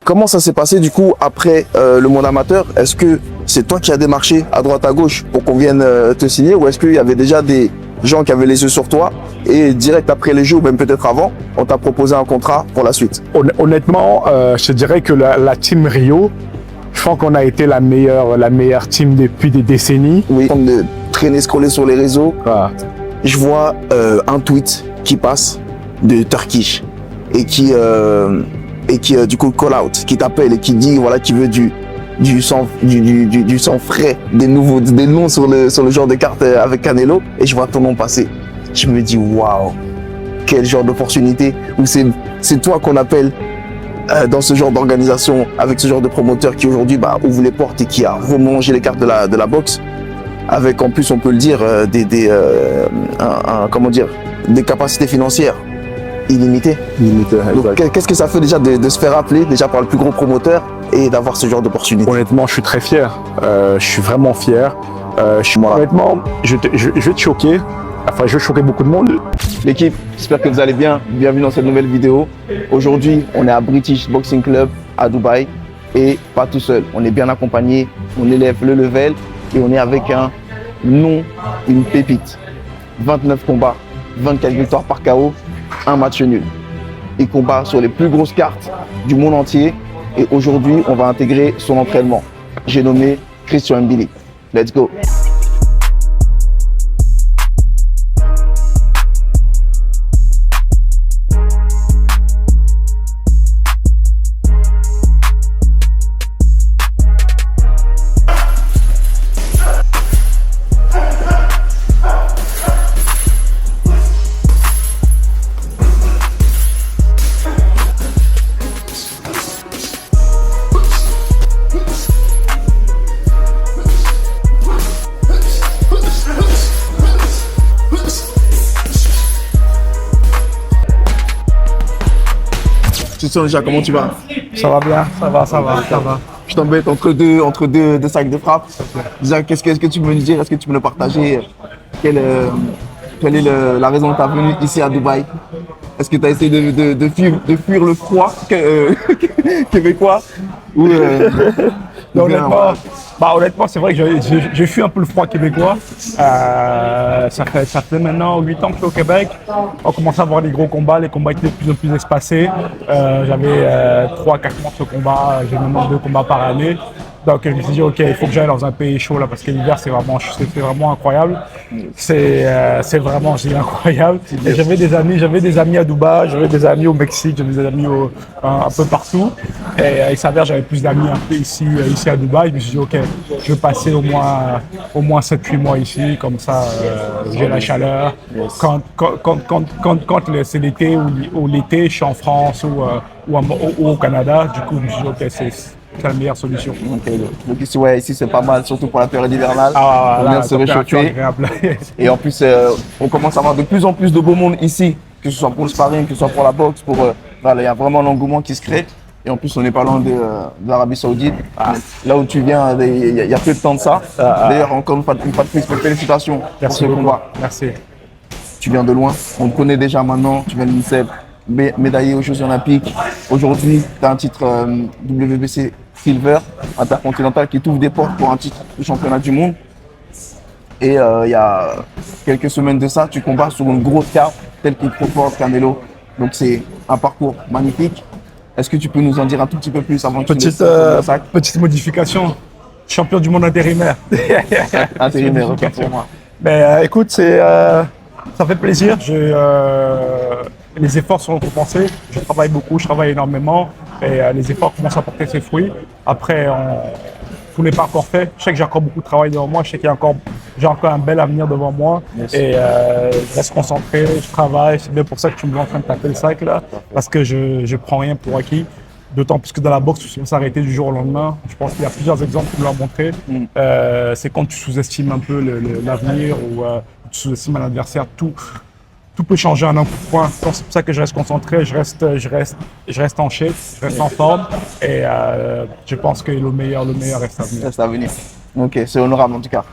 Comment ça s'est passé du coup après le monde amateur? Est-ce que c'est toi qui as démarché à droite à gauche pour qu'on vienne te signer, ou est-ce qu'il y avait déjà des gens qui avaient les yeux sur toi et direct après les Jeux ou même peut-être avant, on t'a proposé un contrat pour la suite? Honnêtement, je dirais que la team Rio, je pense qu'on a été la meilleure team depuis des décennies. Oui, on de traîner, scroller sur les réseaux. Ah. Je vois un tweet qui passe de Turkish et qui du coup call out, qui t'appelle et qui dit voilà, qui veut du sang frais, des noms sur le genre de carte avec Canelo, et je vois ton nom passer. Je me dis waouh, quel genre d'opportunité, où c'est toi qu'on appelle dans ce genre d'organisation, avec ce genre de promoteur qui aujourd'hui ouvre les portes et qui a remangé les cartes de la boxe, avec en plus on peut le dire des capacités financières illimitées. Donc qu'est-ce que ça fait déjà de se faire appeler déjà par le plus gros promoteur et d'avoir ce genre d'opportunité? Honnêtement, je suis très fier. Je suis vraiment fier. Honnêtement, je vais te choquer. Enfin, je vais choquer beaucoup de monde. L'équipe, j'espère que vous allez bien. Bienvenue dans cette nouvelle vidéo. Aujourd'hui, on est à British Boxing Club à Dubaï et pas tout seul. On est bien accompagné, on élève le level et on est avec une pépite. 29 combats, 24 victoires par KO, un match nul. Il combat sur les plus grosses cartes du monde entier et aujourd'hui, on va intégrer son entraînement. J'ai nommé Christian Mbili. Let's go. Déjà, comment tu vas? Ça va bien, ça va. Je t'embête entre deux sacs de frappe. Déjà, qu'est-ce que tu peux me dire? Est-ce que tu peux me partager quelle est la raison de ta venue ici à Dubaï? Est-ce que tu as essayé de fuir le froid québécois ou honnêtement, c'est vrai que j'ai fui un peu le froid québécois. Ça fait maintenant 8 ans que je suis au Québec. On commence à avoir des gros combats, les combats étaient de plus en plus espacés. J'avais 3-4 mois de comment, j'ai maintenant 2 combats par année. Donc je me suis dit, ok, il faut que j'aille dans un pays chaud là, parce que l'hiver c'est vraiment incroyable. C'est vraiment incroyable. Et j'avais des amis à Dubaï, j'avais des amis au Mexique, j'avais des amis un peu partout. Et il s'avère j'avais plus d'amis un peu ici à Dubaï. Je me suis dit, ok, je vais passer au moins 7-8 mois ici, comme ça j'ai la chaleur. Quand c'est l'été ou l'été, je suis en France ou au Canada, du coup je me suis dit, ok, c'est la meilleure solution. Donc ici c'est pas mal, surtout pour la période hivernale. On vient se réchauffer. Et en plus, on commence à avoir de plus en plus de beau monde ici, que ce soit pour le sparring, que ce soit pour la boxe. Il y a vraiment l'engouement qui se crée. Et en plus, on n'est pas loin de l'Arabie Saoudite. Là où tu viens, il y a peu de temps de ça. D'ailleurs, encore une fois de plus, félicitations pour ce combat. Merci. Tu viens de loin, on te connaît déjà maintenant, tu viens de l'INSEP, médaillé aux Jeux Olympiques. Aujourd'hui, tu as un titre WBC Silver intercontinental qui t'ouvre des portes pour un titre de championnat du monde. Et il y a quelques semaines de ça, tu combats sur une grosse carte telle qu'il propose Canelo. Donc c'est un parcours magnifique. Est-ce que tu peux nous en dire un tout petit peu plus avant que petite modification, champion du monde intérimaire. Intérimaire, ok pour moi. Mais écoute, ça fait plaisir. Les efforts sont récompensés. Je travaille beaucoup, je travaille énormément et les efforts commencent à porter ses fruits. Après, tout n'est pas encore fait. Je sais que j'ai encore beaucoup de travail devant moi. Je sais qu'il y a j'ai encore un bel avenir devant moi. Yes. Et je reste concentré, je travaille. C'est bien pour ça que tu me vois en train de taper le sac là, parce que je prends rien pour acquis. D'autant plus que dans la boxe, tu peux s'arrêter du jour au lendemain. Je pense qu'il y a plusieurs exemples qui me l'ont montré. C'est quand tu sous-estimes un peu l'avenir ou tu sous-estimes un adversaire, tout peut changer en un coup de poing. C'est pour ça que je reste concentré, je reste en shape, je reste en forme et je pense que le meilleur reste à venir. Reste à venir. Ok, c'est honorable en tout cas.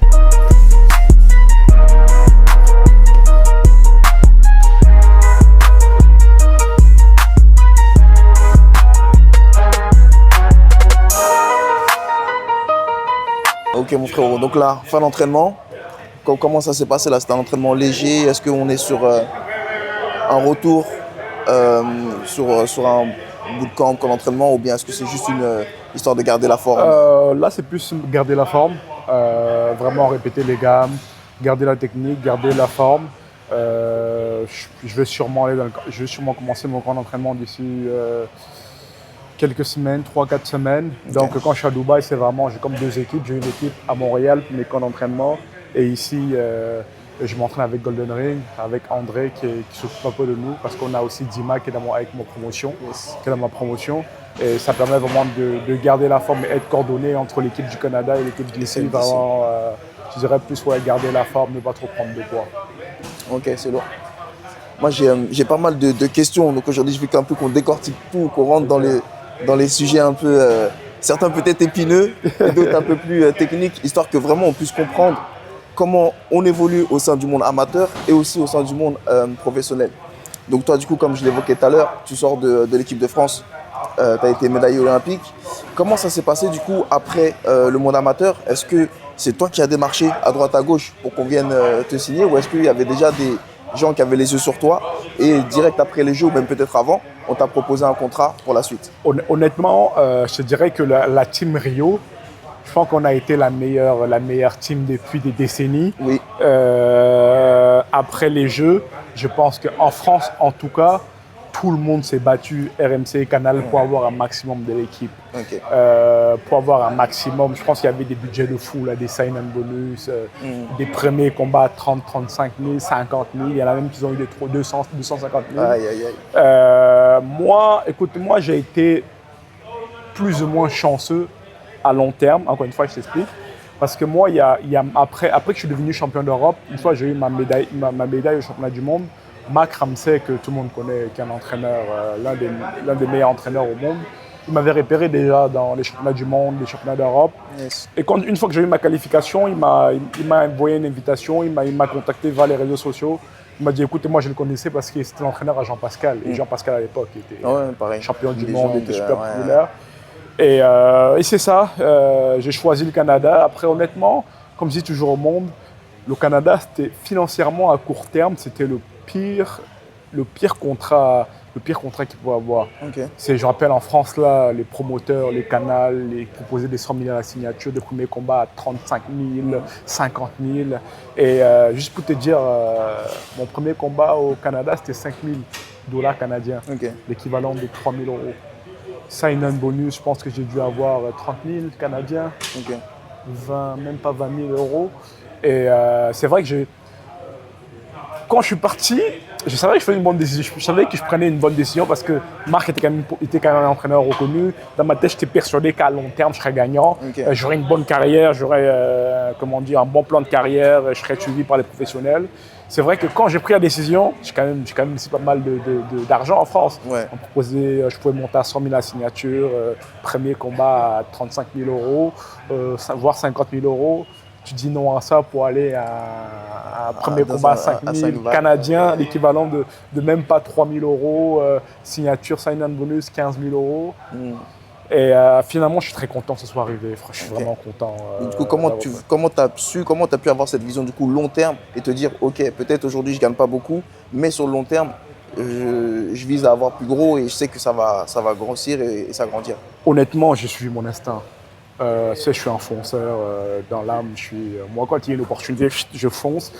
Ok, mon frérot. Donc là, fin d'entraînement. Comment ça s'est passé là? C'était un entraînement léger? Est-ce qu'on est sur un retour sur un bootcamp comme entraînement ou bien est-ce que c'est juste une histoire de garder la forme? Là, c'est plus garder la forme, vraiment répéter les gammes, garder la technique, garder la forme. Je vais sûrement je vais sûrement commencer mon camp d'entraînement d'ici quelques semaines, 3-4 semaines. Okay. Donc quand je suis à Dubaï, c'est vraiment, j'ai comme deux équipes. J'ai une équipe à Montréal pour mes camps d'entraînement et ici, je m'entraîne avec Golden Ring, avec André qui s'occupe un peu de nous parce qu'on a aussi Dima qui est avec ma promotion, qui est dans ma promotion. Et ça permet vraiment de garder la forme et être coordonné entre l'équipe du Canada et l'équipe d'ici. Vraiment, je dirais plus garder la forme, ne pas trop prendre de poids. Ok, c'est lourd. Moi, j'ai pas mal de questions. Donc aujourd'hui, je veux qu'un peu qu'on décortique tout, qu'on rentre dans les sujets un peu, certains peut-être épineux et d'autres un peu plus techniques, histoire que vraiment on puisse comprendre comment on évolue au sein du monde amateur et aussi au sein du monde professionnel. Donc toi, du coup, comme je l'évoquais tout à l'heure, tu sors de l'équipe de France, tu as été médaillé olympique. Comment ça s'est passé du coup après le monde amateur? Est-ce que c'est toi qui as démarché à droite à gauche pour qu'on vienne te signer ou est-ce qu'il y avait déjà des gens qui avaient les yeux sur toi et direct après les Jeux ou même peut-être avant, on t'a proposé un contrat pour la suite? Honnêtement, je te dirais que la team Rio, je pense qu'on a été la meilleure team depuis des décennies. Oui. Après les Jeux, je pense qu'en France, en tout cas, tout le monde s'est battu, RMC, Canal, pour avoir un maximum de l'équipe. Okay. Pour avoir un maximum, je pense qu'il y avait des budgets de fou, là, des sign-on bonus, des premiers combats à 30, 35 000, 50 000. Il y en a même qui ont eu des 200, 250 000. Aïe, aïe, aïe. Moi, j'ai été plus ou moins chanceux à long terme. Encore une fois, je t'explique. Parce que moi, après que je suis devenu champion d'Europe, une fois j'ai eu ma médaille au championnat du monde, Marc Ramsey, que tout le monde connaît, qui est un entraîneur, l'un des meilleurs entraîneurs au monde, il m'avait repéré déjà dans les championnats du monde, les championnats d'Europe. Yes. Et une fois que j'ai eu ma qualification, il m'a envoyé une invitation, il m'a contacté via les réseaux sociaux. Il m'a dit, écoute, moi je le connaissais parce que c'était l'entraîneur à Jean-Pascal. Et Jean-Pascal à l'époque était champion du monde, était super populaire. Et c'est ça, j'ai choisi le Canada. Après, honnêtement, comme je dis toujours au monde, le Canada, c'était financièrement à court terme, c'était le pire contrat qu'il pouvait avoir. Okay. Je rappelle en France, là, les promoteurs, les canals, les proposaient des 100 000 à la signature, des premiers combats à 35 000, 50 000. Et juste pour te dire, mon premier combat au Canada, c'était 5 000 $ canadiens, okay. L'équivalent de 3 000 €. Sign-on bonus, je pense que j'ai dû avoir 30 000 canadiens, okay. Même pas 20 000 €. Et c'est vrai que quand je suis parti, je savais que je faisais une bonne décision. Je savais que je prenais une bonne décision parce que Marc était quand même un entraîneur reconnu. Dans ma tête, j'étais persuadé qu'à long terme, je serais gagnant. Okay. J'aurais une bonne carrière, j'aurais un bon plan de carrière, je serais suivi par les professionnels. C'est vrai que quand j'ai pris la décision, j'ai quand même laissé pas mal d'argent en France. Ouais. On proposait, je pouvais monter à 100 000 à la signature, premier combat à 35 000 €, voire 50 000 €. Tu dis non à ça pour aller à un premier combat à 5 000 canadiens, l'équivalent de même pas 3 000 €, signature, sign-on bonus, 15 000 €. Et finalement, je suis très content que ce soit arrivé. Je suis vraiment content. Du coup, comment tu as pu avoir cette vision du coup long terme et te dire, ok, peut-être aujourd'hui je ne gagne pas beaucoup, mais sur le long terme, je vise à avoir plus gros et je sais que ça va grossir et s'agrandir. Honnêtement, j'ai suivi mon instinct. Je suis un fonceur dans l'âme. Moi, quand il y a une opportunité, je fonce.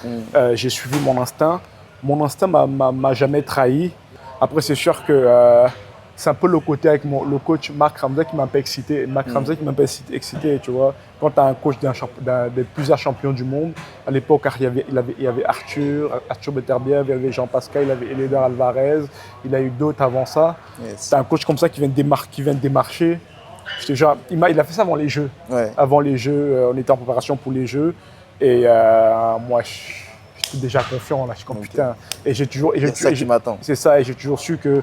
J'ai suivi mon instinct. Mon instinct m'a jamais trahi. Après, c'est sûr que c'est un peu le côté avec le coach Marc Ramsey qui m'a un peu excité. Excité, tu vois. Quand tu as un coach de plusieurs champions du monde, à l'époque, il y avait Arthur Beterbiev, il y avait Jean-Pascal, il y avait Eléder Alvarez, il y a eu d'autres avant ça. Yes. C'est un coach comme ça qui vient de démarcher. Il a fait ça avant les Jeux. Ouais. Avant les Jeux, on était en préparation pour les Jeux. Et moi, je suis déjà confiant. Là, je suis comme putain. Et j'ai toujours. C'est ça qui m'attend. C'est ça. Et j'ai toujours su que.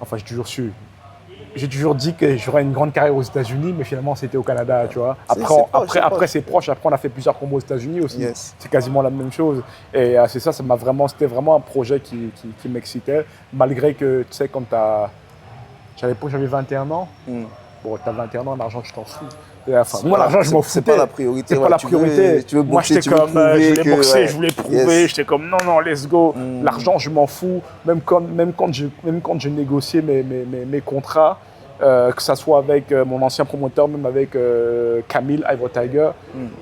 Enfin, j'ai toujours su. J'ai toujours dit que j'aurais une grande carrière aux États-Unis, mais finalement, c'était au Canada, tu vois. Après, c'est proche. Après, on a fait plusieurs combats aux États-Unis aussi. Yes. C'est quasiment la même chose. Et c'est ça, c'était vraiment un projet qui m'excitait. Malgré que, tu sais, quand j'avais 21 ans. Bon, t'as 21 ans, l'argent, tu t'en fous. Enfin, moi, l'argent, je m'en foutais. C'est pas la priorité. C'est pas la priorité. Tu veux moi, boxer, j'étais comme, je voulais boxer, ouais. je voulais prouver. J'étais comme, non, let's go. L'argent, je m'en fous. Même quand je négociais mes contrats, que ça soit avec mon ancien promoteur, même avec Camille, Ivor Tiger,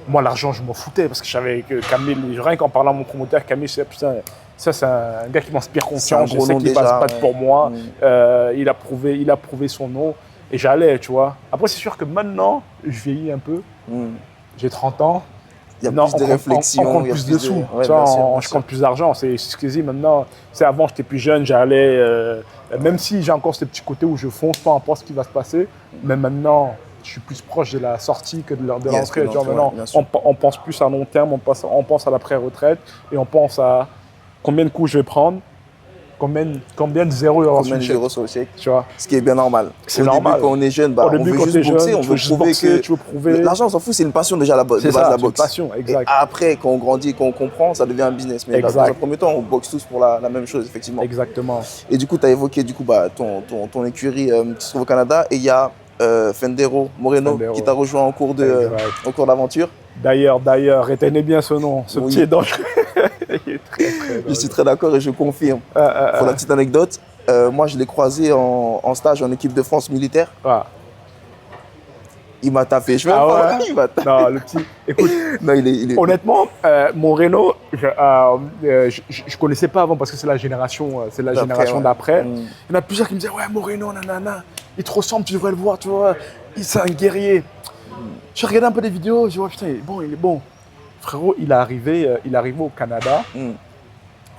moi, l'argent, je m'en foutais parce que je savais que Camille, rien qu'en parlant à mon promoteur, Camille, je disais, putain, ça, c'est un gars qui m'inspire confiance. Je sais qu'il passe pas pour moi. Il a prouvé son nom. Et j'allais, tu vois. Après, c'est sûr que maintenant, je vieillis un peu. J'ai 30 ans. Il y a plus de réflexion. On compte plus de sous. Je compte plus d'argent. C'est ce que je dis maintenant. Avant, j'étais plus jeune, j'allais. Même si j'ai encore ce petit côté où je fonce, peu importe ce qui va se passer. Mais maintenant, je suis plus proche de la sortie que de l'entrée. Maintenant, on pense plus à long terme, on pense à l'après-retraite et on pense à combien de coups je vais prendre. Combien de zéros il y aura sur le chèque, tu vois. Ce qui est bien normal. C'est normal. Début, quand on est jeune, on veut juste boxer, on veut prouver que... Tu veux prouver. L'argent, on s'en fout, c'est une passion déjà, la boxe. C'est une passion, exact. Et après, quand on grandit, quand on comprend, ça devient un business. Mais dans un premier temps, on boxe tous pour la même chose, effectivement. Exactement. Et du coup, tu as évoqué ton écurie qui se trouve au Canada. Et il y a Fendero Moreno qui t'a rejoint en cours d'aventure. D'ailleurs, retenez bien ce nom, ce petit dangereux. Il est très dangereux. Je suis très d'accord et je confirme. Pour la petite anecdote, moi je l'ai croisé en stage en équipe de France militaire. Il m'a tapé. Il m'a tapé. Non, le petit. Écoute, non, il est... honnêtement, Moreno, je connaissais pas avant parce que c'est la génération d'après. Il y en a plusieurs qui me disaient ouais, Moreno, nanana, il te ressemble, tu devrais le voir, tu vois. C'est un guerrier. J'ai regardé un peu des vidéos, je vois putain, il est bon. Frérot, il est arrivé au Canada.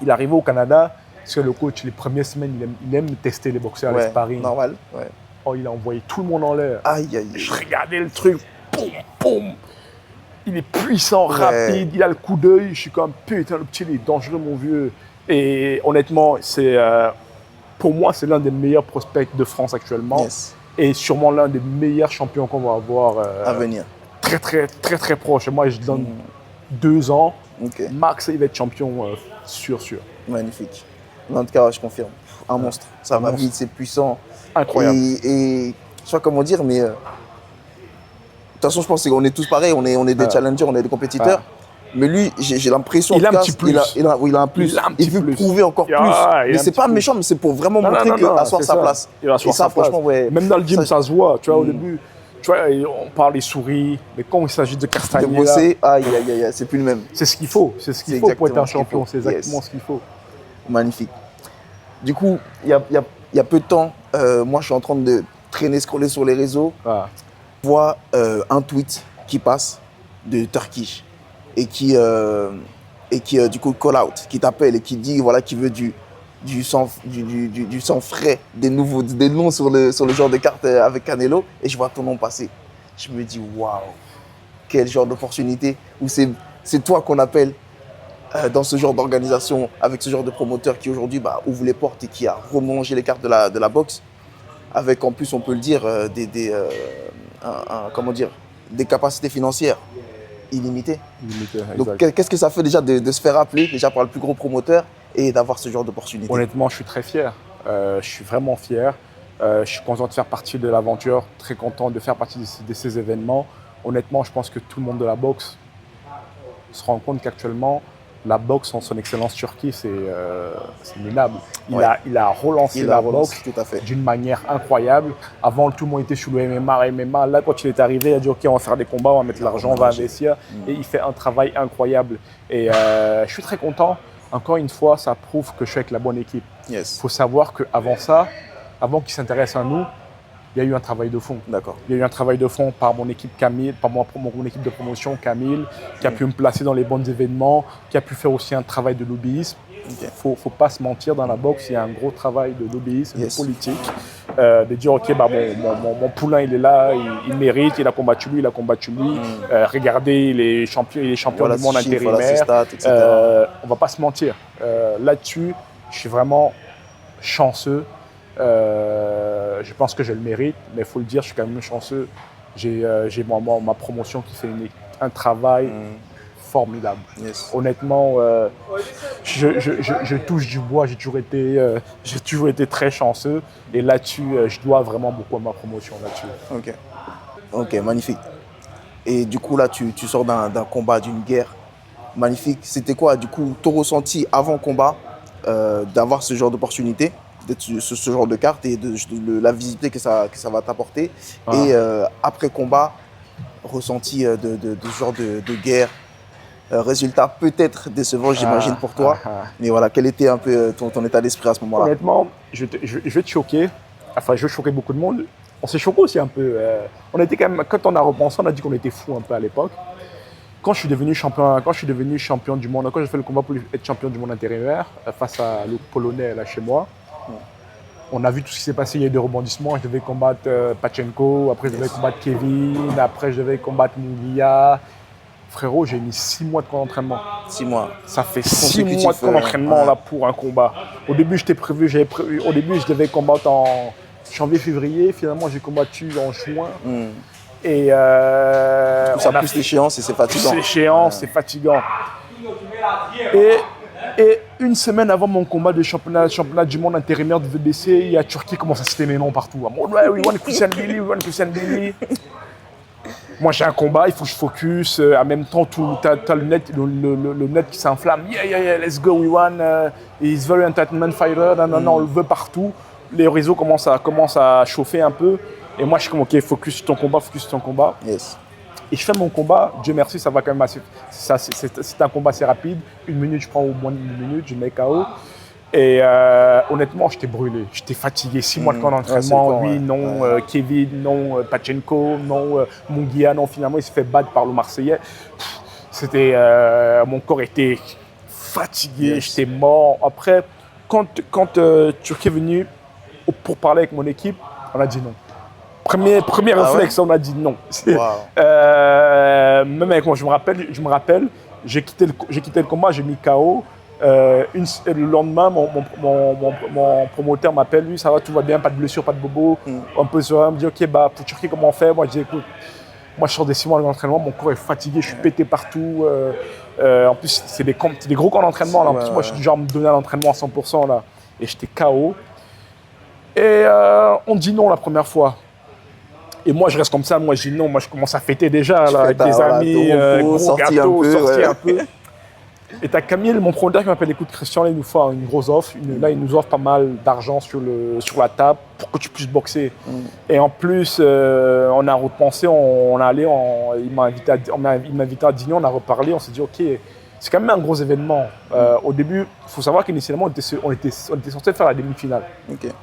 Il est arrivé au Canada parce que le coach, les premières semaines, il aime tester les boxeurs, les sparring. Normal. Ouais. Oh, il a envoyé tout le monde en l'air. Aïe, aïe, aïe. Je regardais le truc, boum, boum. Il est puissant, rapide, il a le coup d'œil. Je suis comme, putain, le petit, il est dangereux, mon vieux. Et honnêtement, pour moi, c'est l'un des meilleurs prospects de France actuellement. Yes. Et sûrement l'un des meilleurs champions qu'on va avoir à venir. Très, très, très, très proche. Et moi, je donne 2 ans. Max, il va être champion sûr. Magnifique. En tout cas, je confirme. Un monstre. Ça va vite, c'est puissant. Incroyable. Et je sais pas comment dire, mais de toute façon, je pense qu'on est tous pareils. On est des challengers, on est des compétiteurs. Mais lui, j'ai l'impression qu'il a un petit plus. Il a un plus. Il veut prouver encore plus. Mais c'est pas méchant, mais c'est pour vraiment montrer qu'asseoir sa place. Et ça, franchement, ouais. Même dans le gym, ça se voit. Tu vois, au début, tu vois, on parle, il sourit. Mais quand il s'agit de castagner, de bosser, aïe, c'est plus le même. C'est ce qu'il faut. C'est ce qu'il faut pour être un champion. C'est exactement ce qu'il faut. Magnifique. Du coup, il y a peu de temps, moi, je suis en train de scroller sur les réseaux. Je vois un tweet qui passe de Turkish et qui du coup call out, qui t'appelle et qui dit voilà, qui veut du sang frais, des noms sur le genre de carte avec Canelo, et je vois ton nom passer. Je me dis waouh, quel genre d'opportunité, où c'est toi qu'on appelle dans ce genre d'organisation, avec ce genre de promoteur qui aujourd'hui ouvre les portes et qui a remangé les cartes de la boxe, avec en plus, on peut le dire, des capacités financières illimitées. Donc qu'est-ce que ça fait déjà de se faire appeler déjà par le plus gros promoteur et d'avoir ce genre d'opportunité? Honnêtement, je suis très fier. Je suis vraiment fier. Je suis content de faire partie de l'aventure, très content de faire partie de ces événements. Honnêtement, je pense que tout le monde de la boxe se rend compte qu'actuellement, la boxe en son excellence Turquie, c'est minable. Il a relancé la boxe d'une manière incroyable. Avant, tout le monde était sur le MMA. Là, quand il est arrivé, il a dit ok, on va faire des combats, on va mettre l'argent, on va investir. Et il fait un travail incroyable. Et je suis très content. Encore une fois, ça prouve que je suis avec la bonne équipe. Il faut savoir qu'avant ça, avant qu'il s'intéresse à nous, il y a eu un travail de fond. D'accord. Il y a eu un travail de fond par mon équipe Camille, par mon équipe de promotion Camille, qui a pu me placer dans les bons événements, qui a pu faire aussi un travail de lobbyisme. Faut pas se mentir, dans la boxe, il y a un gros travail de lobbyisme, de politique, de dire ok, mon poulain il est là, il mérite, il a combattu lui. Regardez, il est champion du monde intérimaire. On va pas se mentir. Là-dessus, je suis vraiment chanceux. Je pense que je le mérite, mais il faut le dire, je suis quand même chanceux. J'ai ma promotion qui fait un travail formidable. Honnêtement, je touche du bois, j'ai toujours été très chanceux. Et là-dessus, je dois vraiment beaucoup à ma promotion là-dessus. Ok. Ok, magnifique. Et du coup, là, tu sors d'un combat, d'une guerre. Magnifique. C'était quoi, du coup, ton ressenti avant combat d'avoir ce genre d'opportunité, d'être ce genre de carte et de la visibilité que ça va t'apporter. Ah. Et après combat, ressenti de ce genre de guerre. Résultat peut-être décevant, j'imagine, pour toi. Mais voilà, quel était un peu ton état d'esprit à ce moment-là? Honnêtement, je vais te choquer. Enfin, je vais choquer beaucoup de monde. On s'est choqué aussi un peu. On était quand même, quand on a repensé, on a dit qu'on était fous un peu à l'époque. Quand je suis devenu champion du monde, quand j'ai fait le combat pour être champion du monde intérimaire face à l'autre Polonais là chez moi, on a vu tout ce qui s'est passé. Il y a eu des rebondissements. Je devais combattre Pachenko, après je devais combattre Kevin, après je devais combattre Munguia. Frérot, j'ai mis 6 mois de camp d'entraînement. 6 mois. Ça fait 6 mois de camp d'entraînement là pour un combat. Au début, je devais combattre en janvier-février. Finalement, j'ai combattu en juin. Et ça pousse l'échéance et c'est fatigant. Pousse l'échéance, c'est fatigant. Et une semaine avant mon combat de championnat du monde intérimaire de VBC, il y a Turquie qui commence à citer mes noms partout. Ouais, we want Christian Billy, we want Christian Billy. Moi, j'ai un combat, il faut que je focus. En même temps, tu as le net qui s'enflamme. Yeah, let's go, we won. He's very entertainment fighter. Non, on le veut partout. Les réseaux commencent à chauffer un peu. Et moi, je suis comme, OK, focus sur ton combat. Yes. Et je fais mon combat. Dieu merci, ça va quand même assez. C'est un combat assez rapide. 1 minute, je prends au moins 1 minute, je mets KO. Et honnêtement, j'étais brûlé, j'étais fatigué. 6 mois de camp d'entraînement, Kevin, non, Pachenko, non, Munguia, non. Finalement, il s'est fait battre par le Marseillais. C'était, mon corps était fatigué, j'étais mort. Après, quand Turquie est venu pour parler avec mon équipe, on a dit non. Premier réflexe, on a dit non. Même avec moi, je me rappelle, j'ai quitté le combat, j'ai mis KO. Le lendemain, mon promoteur m'appelle, lui, ça va, tout va bien, pas de blessure, pas de bobo. On peut se me dit, OK, pour Turquie, comment on fait? Moi, je dis, écoute, moi, je sors des 6 mois d'entraînement, mon corps est fatigué, je suis pété partout. En plus, c'est des gros camps d'entraînement. En plus, moi, je suis du genre à me donner à l'entraînement à 100%. Là, et j'étais KO. Et on dit non la première fois. Et moi, je reste comme ça. Moi, je dis non. Moi, je commence à fêter déjà là, avec des amis, gros gâteau, sortir un peu. Et t'as Camille, mon promoteur, qui m'appelle, écoute Christian, là, il nous fait une grosse offre. Là, il nous offre pas mal d'argent sur la table pour que tu puisses boxer. Et en plus, on a repensé, il m'a invité à dîner, on a reparlé, on s'est dit, OK, c'est quand même un gros événement. Au début, il faut savoir qu'initialement, on était censé faire la demi-finale.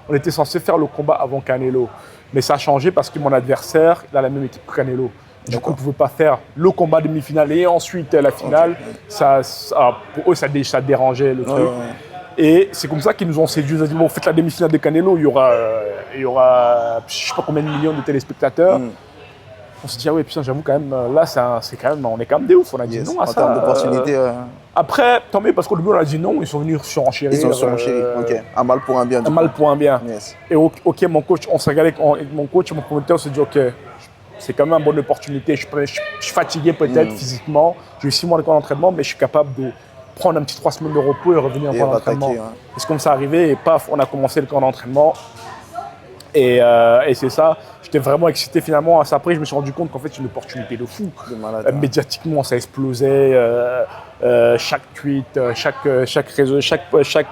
On était censé faire le combat avant Canelo. Mais ça a changé parce que mon adversaire, il a la même équipe que Canelo. Du coup, on ne pouvait pas faire le combat demi-finale et ensuite la finale. Pour eux, ça dérangeait le truc. Et c'est comme ça qu'ils nous ont séduits. Ils ont dit, bon, faites la demi-finale de Canelo, il y aura je ne sais pas combien de millions de téléspectateurs. On s'est dit, ah oui, putain, j'avoue quand même, là, on est quand même des oufs. On a dit non à ça. En termes d'opportunités. Après, tant mieux, parce qu'au début, on a dit non, ils sont venus surenchérir. Ils ont surenchéri, OK. Un mal pour un bien. Un mal pour un bien. Yes. Et OK, mon coach, on s'est regardé avec mon coach et mon promoteur, on s'est dit, OK, c'est quand même une bonne opportunité. Je suis fatigué peut-être physiquement. J'ai eu 6 mois de camp d'entraînement, mais je suis capable de prendre un petit 3 semaines de repos et revenir en camp d'entraînement. C'est comme ça arrivé et paf, on a commencé le camp d'entraînement. Et c'est ça. J'étais vraiment excité finalement. Après, je me suis rendu compte qu'en fait, c'est une opportunité de fou. Médiatiquement, ça explosait. Chaque tweet, chaque tweet, chaque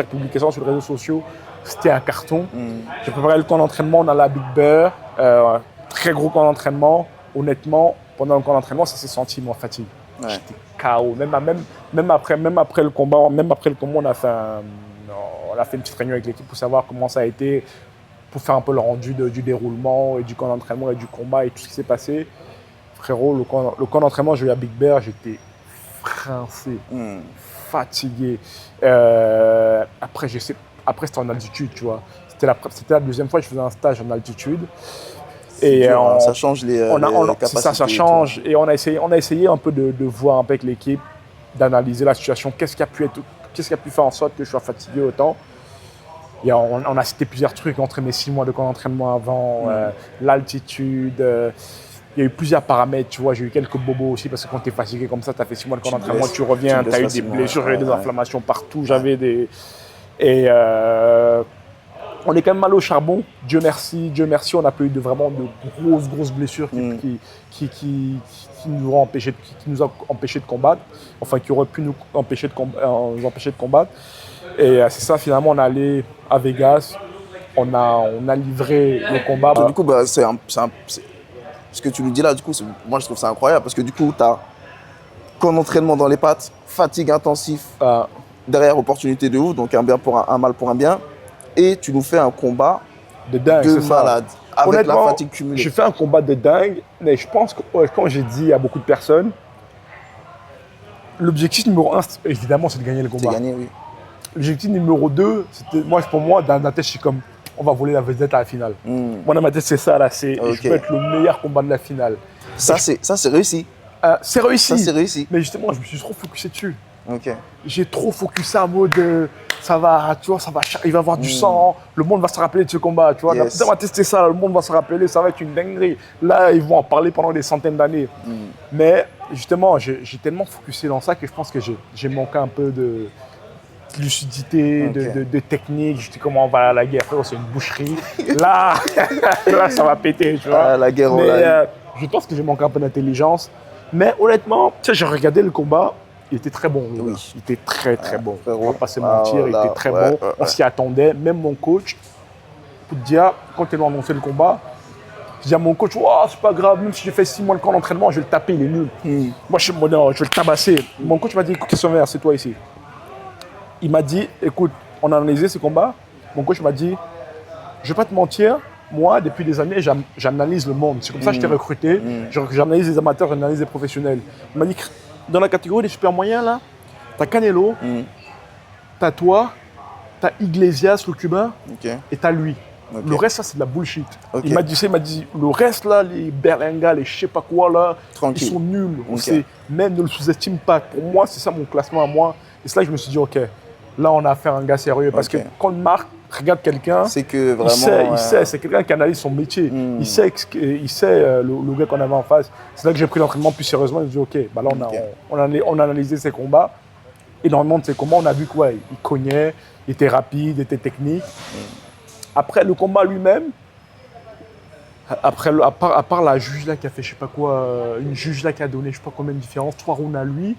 publication sur les réseaux sociaux, c'était un carton. J'ai préparé le camp d'entraînement, on allait à Big Bear. Très gros camp d'entraînement. Honnêtement, pendant le camp d'entraînement, ça s'est senti, moi, fatigue. J'étais KO. Même après le combat, on a fait une petite réunion avec l'équipe pour savoir comment ça a été, pour faire un peu le rendu du déroulement et du camp d'entraînement et du combat et tout ce qui s'est passé. Frérot, le camp d'entraînement, j'ai eu à Big Bear, j'étais rincé, fatigué. Après, c'était en altitude, tu vois. C'était la deuxième fois que je faisais un stage en altitude. Et ça change les capacités. Ça change. Et on a essayé un peu de voir un peu avec l'équipe, d'analyser la situation. Qu'est-ce qui a pu faire en sorte que je sois fatigué autant? Et on a cité plusieurs trucs entre mes 6 mois de camp d'entraînement avant, l'altitude. il y a eu plusieurs paramètres, tu vois. J'ai eu quelques bobos aussi parce que quand tu es fatigué comme ça, tu as fait 6 mois de camp Tu d'entraînement, blesses, tu reviens, tu tu as eu blesses des facilement, blessures, ouais, des ouais. inflammations partout. J'avais des. Et on est quand même allé au charbon. Dieu merci, on n'a pas eu vraiment de grosses blessures qui nous ont empêché de combattre. Enfin, qui auraient pu nous empêcher nous empêcher de combattre. Et c'est ça, finalement, on est allé à Vegas. On a livré le combat. Du coup, ce que tu nous dis là, du coup, moi je trouve ça incroyable parce que du coup, tu as qu'un entraînement dans les pattes, fatigue intensif, derrière opportunité de ouf, donc un bien pour un mal pour un bien. Et tu nous fais un combat de dingue, de c'est ça. malade, avec la Honnêtement, fatigue cumulée. j'ai fait un combat de dingue, mais je pense que quand j'ai dit à beaucoup de personnes, l'objectif numéro 1, évidemment, c'est de gagner le C'est combat. gagné, oui. L'objectif numéro 2, c'était, pour moi, dans ma tête, je suis comme, on va voler la vedette à la finale. Moi, dans ma tête, c'est ça, là, je veux être le meilleur combat de la finale. Ça, c'est réussi. C'est réussi. Ça, c'est réussi. Mais justement, je me suis trop focusé dessus. Ok. J'ai trop focusé en mode, ça va, tu vois, il va y avoir du sang, le monde va se rappeler de ce combat, tu vois. Yes. On va tester ça, le monde va se rappeler, ça va être une dinguerie. Là, ils vont en parler pendant des centaines d'années. Mais justement, j'ai tellement focusé dans ça que je pense que j'ai manqué un peu de lucidité, de technique. Je dis comment on va à la guerre, frérot, c'est une boucherie. Là, ça va péter, tu vois. La guerre Mais je pense que j'ai manqué un peu d'intelligence. Mais honnêtement, tu sais, j'ai regardé le combat. Il était très bon. Oui. Il était très bon. Frérot. On va pas se mentir, il était très bon. On s'y attendait. Même mon coach, pour te dire, quand ils ont annoncé le combat, je dis à mon coach, oh, c'est pas grave, même si j'ai fait 6 mois de camp d'entraînement, je vais le taper, il est nul. Moi, je suis non, je vais le tabasser. Mon coach m'a dit, écoute, Christian, c'est toi ici. Il m'a dit, écoute, on a analysé ce combat. Mon coach m'a dit, je vais pas te mentir, moi, depuis des années, j'analyse le monde. C'est comme ça que je t'ai recruté. J'analyse les amateurs, j'analyse les professionnels. Il m'a dit, dans la catégorie des super moyens, là, t'as Canelo, t'as toi, t'as Iglesias, le cubain, et t'as lui. Ok. Le reste, ça, c'est de la bullshit. Ok. Il m'a dit, le reste, là, les Berlinga, les je sais pas quoi, là, Tranquille. ils sont nuls. Ok. Même ne le sous-estime pas. Pour moi, c'est ça mon classement à moi. Et c'est là que je me suis dit, OK, là, on a affaire à un gars sérieux. Parce Ok. que quand Marc regarde quelqu'un, C'est que vraiment. il sait, c'est quelqu'un qui analyse son métier. Il sait, le gars qu'on avait en face. C'est là que j'ai pris l'entraînement plus sérieusement. Je me suis dit, OK, bah là, on a analysé ses combats. Énormément de ses combats. On a vu qu'il cognait, il était rapide, il était technique. Après le combat lui-même, à part la juge là qui a fait je sais pas quoi, une juge là qui a donné je sais pas combien de différences, 3 rounds à lui,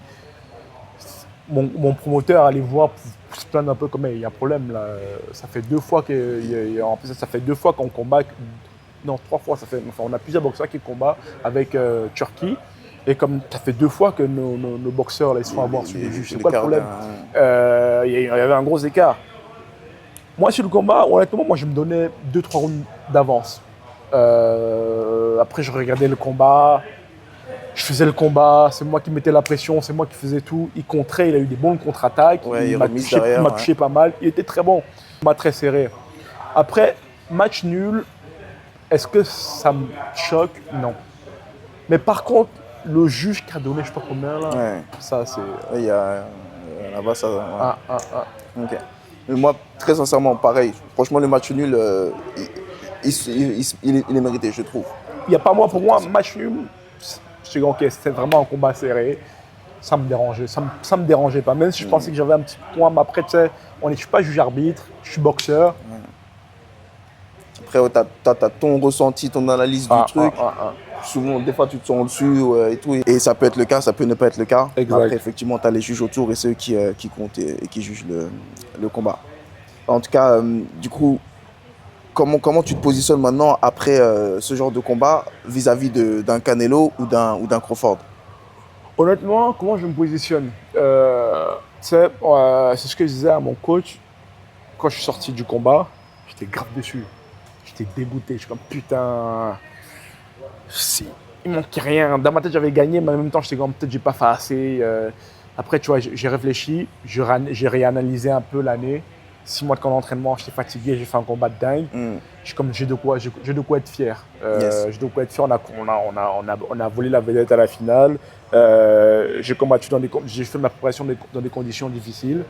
mon promoteur allait voir pour se plaindre un peu comme il y a un problème là. Ça fait 2 fois en plus ça fait 2 fois qu'on combat, non 3 fois ça fait, enfin on a plusieurs boxeurs qui combattent avec Turquie. Et comme ça fait 2 fois que nos boxeurs là, ils se font avoir sur les juges, c'est quoi le problème? Il y avait un gros écart. Moi, sur le combat, honnêtement, moi, je me donnais 2-3 rounds d'avance. Après, je regardais le combat. Je faisais le combat. C'est moi qui mettais la pression. C'est moi qui faisais tout. Il contrait. Il a eu des bonnes contre-attaques. Ouais, il m'a touché pas mal. Il était très bon. Il m'a très serré. Après, match nul. Est-ce que ça me choque? Non. Mais par contre, le juge qui a donné, je sais pas combien, là, ça, c'est... Il y a là-bas, ça... Ouais. Ok. Mais moi, très sincèrement, pareil. Franchement, le match nul, il est mérité, je trouve. Il n'y a pas moi, pour moi, match nul, c'est OK, c'était vraiment un combat serré. Ça me dérangeait. Ça me dérangeait pas. Même si je pensais que j'avais un petit point, mais après, tu sais, je ne suis pas juge arbitre, je suis boxeur. Après, tu as ton ressenti, ton analyse du truc. Souvent, des fois, tu te sens au-dessus et tout. Et ça peut être le cas, ça peut ne pas être le cas. Exact. Après, effectivement, tu as les juges autour et ceux qui comptent et qui jugent le combat. En tout cas, du coup, comment tu te positionnes maintenant après ce genre de combat vis-à-vis d'un Canelo ou d'un Crawford? Honnêtement, comment je me positionne? C'est ce que je disais à mon coach quand je suis sorti du combat. J'étais grave déçu. J'étais dégoûté. Je suis comme putain. Il manquait rien. Dans ma tête, j'avais gagné, mais en même temps, j'étais comme peut-être j'ai pas fait assez. Après, tu vois, j'ai réfléchi. J'ai réanalysé un peu l'année. 6 mois de camp d'entraînement, j'étais fatigué, j'ai fait un combat de dingue. J'ai de quoi être fier. J'ai de quoi être fier. On a volé la vedette à la finale. J'ai combattu j'ai fait ma préparation dans des conditions difficiles.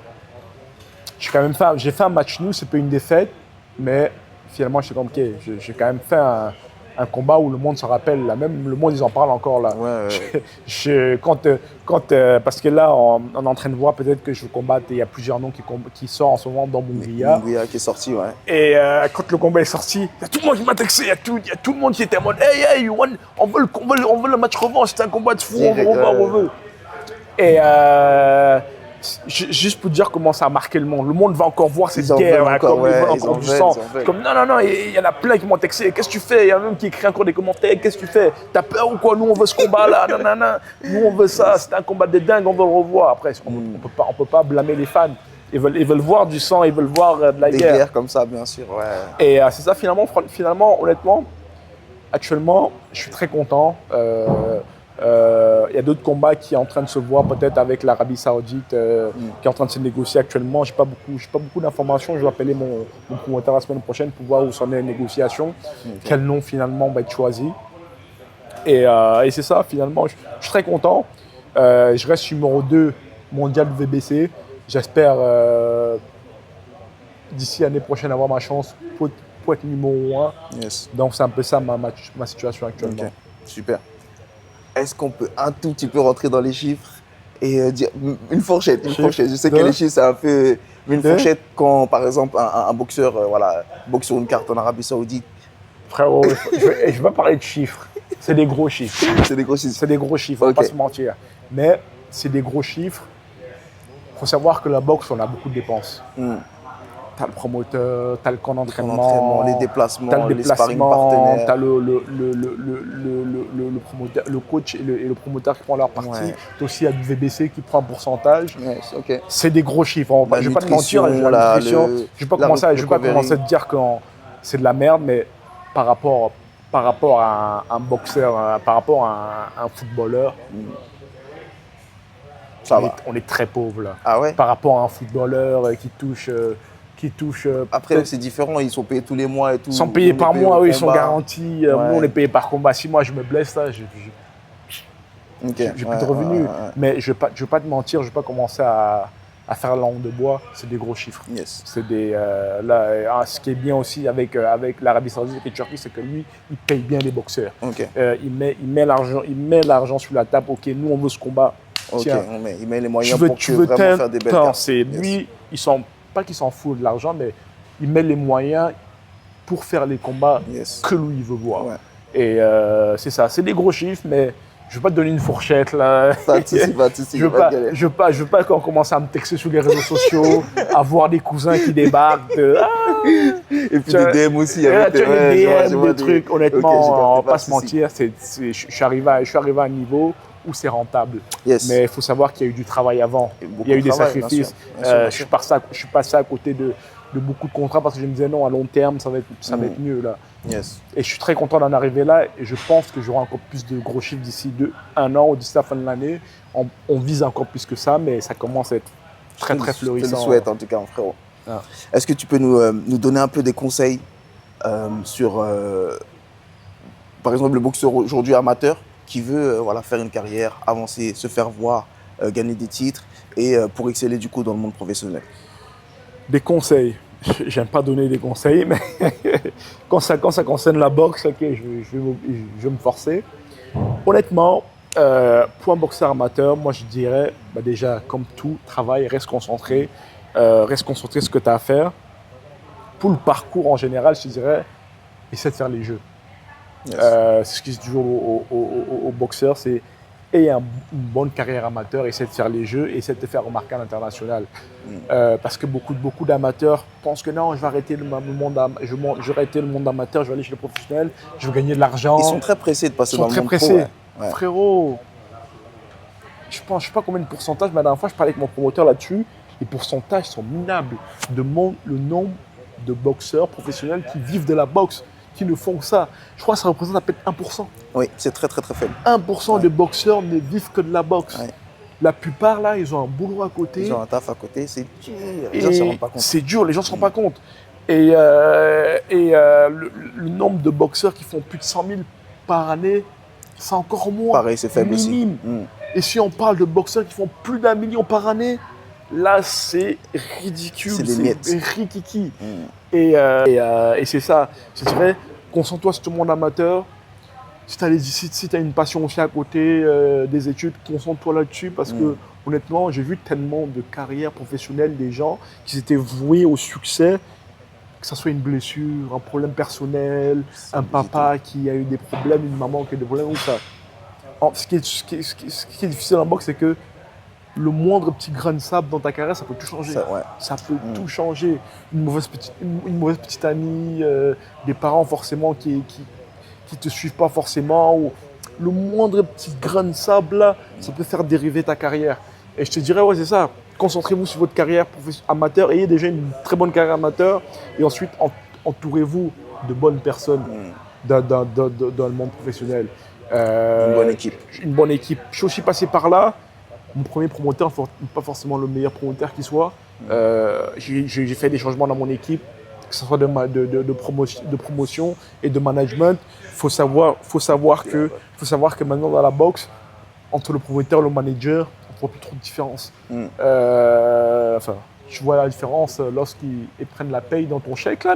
J'ai fait un match nul, c'est pas une défaite, mais finalement, j'étais comme ok, j'ai quand même fait un combat où le monde se rappelle, là, même le monde, ils en parlent encore là. Parce que là, on est en train de voir peut-être que je vais combattre, il y a plusieurs noms qui sortent en ce moment dans Munguia. Munguia qui est sorti, ouais. Et quand le combat est sorti, il y a tout le monde qui m'a texté, il y a tout le monde qui était en mode hey, on veut le match revanche, c'est un combat de fou, on veut. Et juste pour dire comment ça a marqué le monde va encore voir cette guerre, comme ils veulent encore du sang. Comme non, il y en a plein qui m'ont texté, qu'est-ce que tu fais? Il y en a même qui écrit encore des commentaires, qu'est-ce que tu fais? T'as peur ou quoi? Nous on veut ce combat là, nous on veut ça, c'est un combat de dingue, on veut le revoir. Après, on peut pas blâmer les fans. Ils veulent voir du sang, ils veulent voir de la guerre. Des guerres comme ça, bien sûr, ouais. Et c'est ça, finalement, honnêtement, actuellement, je suis très content. Il y a d'autres combats qui sont en train de se voir, peut-être avec l'Arabie Saoudite, qui est en train de se négocier actuellement. Je n'ai pas beaucoup d'informations. Je vais appeler mon promoteur la semaine prochaine pour voir où sont les négociations, quel nom finalement va être choisi. Et c'est ça, finalement, je suis très content. Je reste numéro 2 mondial de VBC. J'espère d'ici l'année prochaine avoir ma chance pour être numéro 1. Yes. Donc c'est un peu ça ma situation actuellement. Okay. Super. Est-ce qu'on peut un tout petit peu rentrer dans les chiffres et dire une fourchette? Je sais que les chiffres, c'est un peu une fourchette quand, par exemple, un boxeur boxe sur une carte en Arabie Saoudite. Frérot, je vais pas parler de chiffres. C'est des gros chiffres. C'est des gros chiffres. C'est des gros chiffres, on va pas se mentir. Mais c'est des gros chiffres. Il faut savoir que la boxe, on a beaucoup de dépenses. T'as le promoteur, t'as le camp d'entraînement, les déplacements, les sparring partenaires, t'as le promoteur, le coach et le promoteur qui prend leur partie. Ouais. T'as aussi du VBC qui prend un pourcentage. Yes, okay. C'est des gros chiffres. Je vais pas te mentir, je vais pas commencer à te dire que c'est de la merde, mais par rapport à un boxeur, par rapport à un footballeur, on est très pauvre là. Ah ouais? Par rapport à un footballeur qui touche. Après, c'est différent, ils sont payés tous les mois et tout. Ils sont payés par mois, eux, ils sont garantis. Nous, on est payés par combat. Si moi je me blesse, là, j'ai plus de revenus. Mais je vais pas te mentir, je vais pas commencer à faire la langue de bois. C'est des gros chiffres. Yes. C'est ce qui est bien aussi avec l'Arabie Saoudite et la Turquie, c'est que lui, il paye bien les boxeurs. Okay. Il met l'argent sur la table. Ok, nous, on veut ce combat. Tiens, il met les moyens pour vraiment faire des belles cartes. Lui, pas qu'il s'en fout de l'argent, mais il met les moyens pour faire les combats que lui, il veut voir. Ouais. Et c'est ça, c'est des gros chiffres, mais je ne vais pas te donner une fourchette là. Je veux pas qu'on commence à me texter sur les réseaux sociaux, à voir des cousins qui débarquent. Et puis des DM aussi. Des trucs. Honnêtement, on ne va pas se mentir, je suis arrivé à un niveau où c'est rentable. Yes. Mais il faut savoir qu'il y a eu du travail avant. Il y a eu des sacrifices. Je suis passé à côté de beaucoup de contrats parce que je me disais non, à long terme, ça va être mieux là. Yes. Et je suis très content d'en arriver là et je pense que j'aurai encore plus de gros chiffres d'ici 1 an ou d'ici la fin de l'année. On vise encore plus que ça, mais ça commence à être très florissant. Je le souhaite en tout cas, mon frérot. Ah. Est-ce que tu peux nous donner un peu des conseils sur, par exemple, le boxeur aujourd'hui amateur qui veut faire une carrière, avancer, se faire voir, gagner des titres et pour exceller du coup dans le monde professionnel? Des conseils. J'aime pas donner des conseils, mais quand ça concerne la boxe, ok, je vais me forcer. Honnêtement, pour un boxeur amateur, moi je dirais déjà, comme tout, travail, reste concentré sur ce que tu as à faire. Pour le parcours en général, je dirais, essaie de faire les jeux. Yes. C'est ce que je dis toujours aux boxeurs, c'est ayez une bonne carrière amateur, essaie de faire les jeux, essaie de te faire remarquer à l'international. Parce que beaucoup d'amateurs pensent que non, je vais arrêter le monde amateur, je vais aller chez le professionnel, je vais gagner de l'argent. Ils sont très pressés de passer dans le monde pro. Ils sont très pressés. Ouais. Frérot, je sais pas combien de pourcentage, mais la dernière fois, je parlais avec mon promoteur là-dessus, les pourcentages sont minables. Le nombre de boxeurs professionnels qui vivent de la boxe, qui ne font que ça. Je crois que ça représente à peine 1%. Oui, c'est très faible. 1% de boxeurs ne vivent que de la boxe. Ouais. La plupart, là, ils ont un boulot à côté. Ils ont un taf à côté, c'est dur. Les gens ne se rendent pas compte. C'est dur, les gens ne se rendent pas compte. Et le nombre de boxeurs qui font plus de 100 000 par année, c'est encore moins. Pareil, c'est faible minime. Aussi. Et si on parle de boxeurs qui font plus d'1 million par année, là, c'est ridicule. C'est des miettes. C'est rikiki. Et c'est ça. Je dirais, concentre-toi sur ton monde amateur. Si tu as une passion aussi à côté des études, concentre-toi là-dessus parce que honnêtement, j'ai vu tellement de carrières professionnelles des gens qui s'étaient voués au succès, que ce soit une blessure, un problème personnel, un papa qui a eu des problèmes, une maman qui a eu des problèmes, ou ça. Ce qui est difficile en boxe, c'est que le moindre petit grain de sable dans ta carrière, ça peut tout changer. Ça peut tout changer. Une mauvaise petite amie, des parents forcément qui te suivent pas forcément, ou le moindre petit grain de sable là, ça peut faire dériver ta carrière. Et je te dirais, ouais, c'est ça. Concentrez-vous sur votre carrière amateur, ayez déjà une très bonne carrière amateur, et ensuite entourez-vous de bonnes personnes dans le monde professionnel. Une bonne équipe. Une bonne équipe. Je suis aussi passé par là. Mon premier promoteur, pas forcément le meilleur promoteur qui soit. J'ai fait des changements dans mon équipe, que ce soit de promotion et de management. Il faut savoir que maintenant dans la boxe, entre le promoteur et le manager, on ne voit plus trop de différence. Tu vois la différence lorsqu'ils prennent la paye dans ton chèque, là,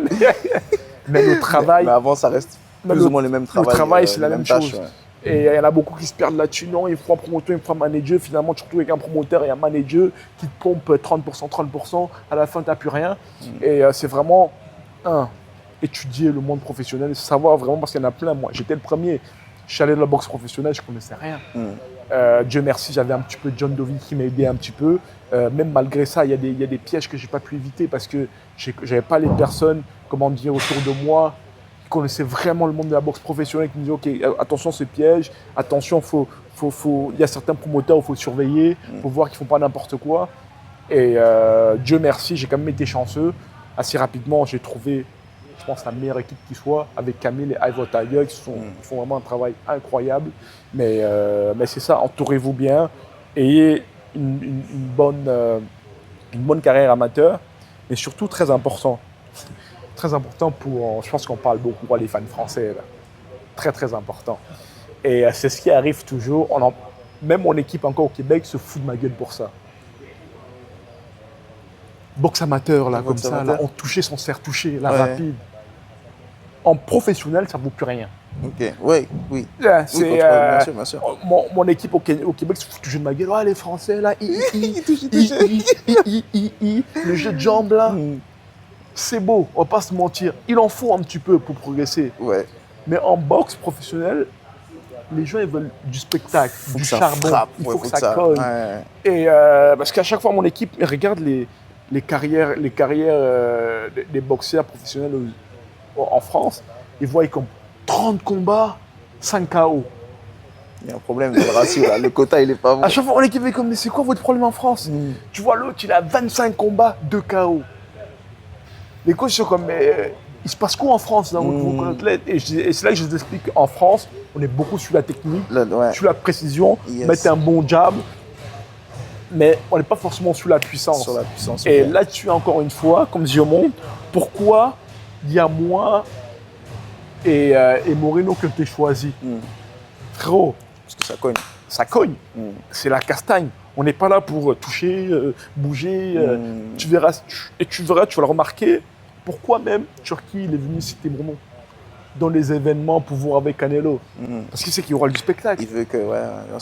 mais le travail… Mais avant, ça reste plus ou moins le même travail. Le travail, c'est la même chose. Ouais. Et il y en a beaucoup qui se perdent là-dessus. Non, il faut un promoteur, il faut un manager. Finalement, tu te retrouves avec un promoteur et un manager qui te pompe 30%. À la fin, tu n'as plus rien. Et c'est vraiment, étudier le monde professionnel, savoir vraiment, parce qu'il y en a plein. Moi, j'étais le premier. Je suis allé dans la boxe professionnelle, je ne connaissais rien. Dieu merci, j'avais un petit peu John Dovey qui m'a aidé un petit peu. Même malgré ça, il y a des pièges que je n'ai pas pu éviter parce que je n'avais pas les personnes, comment dire, autour de moi qui connaissaient vraiment le monde de la boxe professionnelle, qui me disaient ok, attention ce piège, attention, il y a certains promoteurs où il faut surveiller, il faut voir qu'ils ne font pas n'importe quoi. Et Dieu merci, j'ai quand même été chanceux. Assez rapidement, j'ai trouvé, je pense, la meilleure équipe qui soit, avec Camille et Ivor Tiger, qui font vraiment un travail incroyable. Mais c'est ça, entourez-vous bien, ayez une bonne carrière amateur, mais surtout très important pour, je pense qu'on parle beaucoup pour les fans français, là. Très très important. Et c'est ce qui arrive toujours, même mon équipe encore au Québec se fout de ma gueule pour ça. Boxe amateur, là, comme ça, là, on touchait sans se faire toucher, là, rapide. En professionnel, ça ne vaut plus rien. Ok, oui. Là, bien sûr. Mon équipe au Québec se fout toujours de ma gueule. Ouais, les Français, là, le jeu de jambes, là, c'est beau, on va pas se mentir. Il en faut un petit peu pour progresser. Ouais. Mais en boxe professionnelle, les gens ils veulent du spectacle, du charbon. Il faut que ça colle. Ouais. Et parce qu'à chaque fois, mon équipe regarde les carrières des boxeurs professionnels en France. Ils voient comme 30 combats, 5 KO. Il y a un problème de ratio, là. Le quota, il est pas bon. À chaque fois, mon équipe est comme, mais c'est quoi votre problème en France? Tu vois, l'autre, il a 25 combats, 2 KO. Les coachs sont comme, mais il se passe quoi en France dans vos athlètes? Et c'est là que je vous explique qu'en France, on est beaucoup sur la technique, sur la précision, mettre un bon jab, mais on n'est pas forcément sur la puissance. Et là-dessus, encore une fois, comme je montre, pourquoi il y a moi et Moreno que tu as choisi? Frérot, parce que ça cogne. Ça cogne. C'est la castagne. On n'est pas là pour toucher, bouger. Tu verras, tu vas le remarquer. Pourquoi même Turquie il est venu citer mon nom dans les événements pour voir avec Canelo? Parce qu'il sait qu'il y aura du spectacle. Il veut que,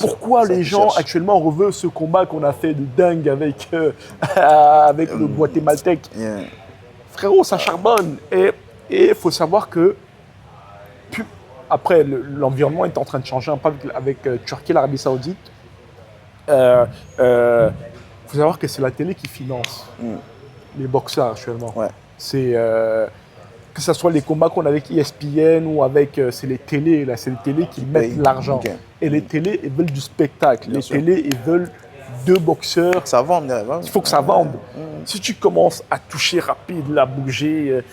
pourquoi les gens actuellement reveulent ce combat qu'on a fait de dingue avec le Guatémaltèque? Frérot, ça charbonne. Et il faut savoir que après, l'environnement est en train de changer un peu avec Turquie et l'Arabie Saoudite. Il faut savoir que c'est la télé qui finance les boxeurs actuellement. Ouais. C'est que ce soit les combats qu'on a avec ESPN ou avec c'est les télés là, c'est les télés qui mettent l'argent. Okay. Et les télés ils veulent du spectacle. Les télés ils veulent deux boxeurs. Ça vende. Il faut que ça vende. Si tu commences à toucher rapide, là, bouger.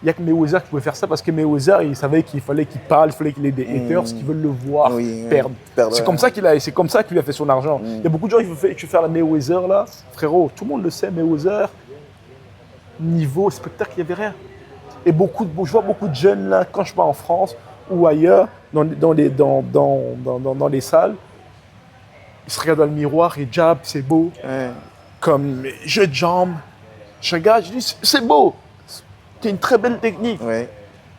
Il n'y a que Mayweather qui pouvait faire ça parce que Mayweather, il savait qu'il fallait qu'il parle, il fallait qu'il ait des haters qui veulent le voir perdre. C'est comme ça qu'il a fait son argent. Il y a beaucoup de gens qui veulent faire la Mayweather là. Frérot, tout le monde le sait, Mayweather, niveau spectacle, il n'y avait rien. Et je vois beaucoup de jeunes là, quand je vais en France ou ailleurs, dans les salles, ils se regardent dans le miroir et jab, c'est beau. Comme jeu de jambes. Je regarde, je dis, c'est beau. C'est une très belle technique.